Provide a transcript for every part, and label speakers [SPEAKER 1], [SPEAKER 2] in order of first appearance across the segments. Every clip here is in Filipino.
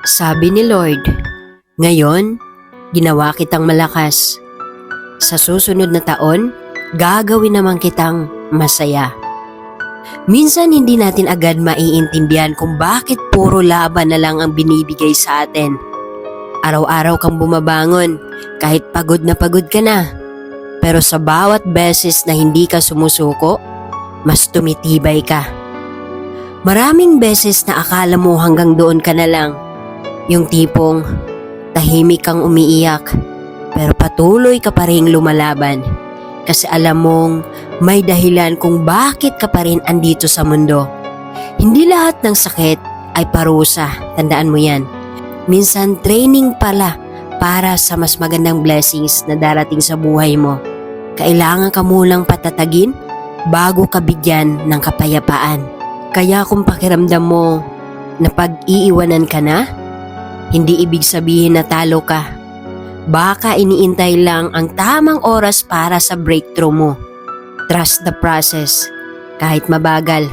[SPEAKER 1] Sabi ni Lord, ngayon, ginawa kitang malakas. Sa susunod na taon, gagawin naman kitang masaya. Minsan hindi natin agad maiintindihan kung bakit puro laban na lang ang binibigay sa atin. Araw-araw kang bumabangon kahit pagod ka na. Pero sa bawat beses na hindi ka sumusuko, mas tumitibay ka. Maraming beses na akala mo hanggang doon ka na lang. Yung tipong tahimik kang umiiyak pero patuloy ka pa rin lumalaban kasi alam mong may dahilan kung bakit ka pa rin andito sa mundo. Hindi lahat ng sakit ay parusa, tandaan mo yan. Minsan training pala para sa mas magandang blessings na darating sa buhay mo. Kailangan ka munang patatagin bago ka bigyan ng kapayapaan. Kaya kung pakiramdam mo na pag-iiwanan ka na, hindi ibig sabihin na talo ka. Baka iniintay lang ang tamang oras para sa breakthrough mo. Trust the process, kahit mabagal.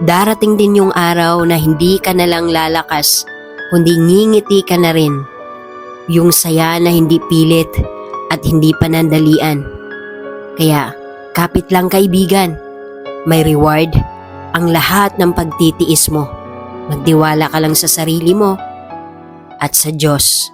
[SPEAKER 1] Darating din yung araw na hindi ka na lang lalakas, kundi ngingiti ka na rin. Yung saya na hindi pilit at hindi panandalian. Kaya, kapit lang kaibigan. May reward ang lahat ng pagtitiis mo. Magtiwala ka lang sa sarili mo at sa Diyos.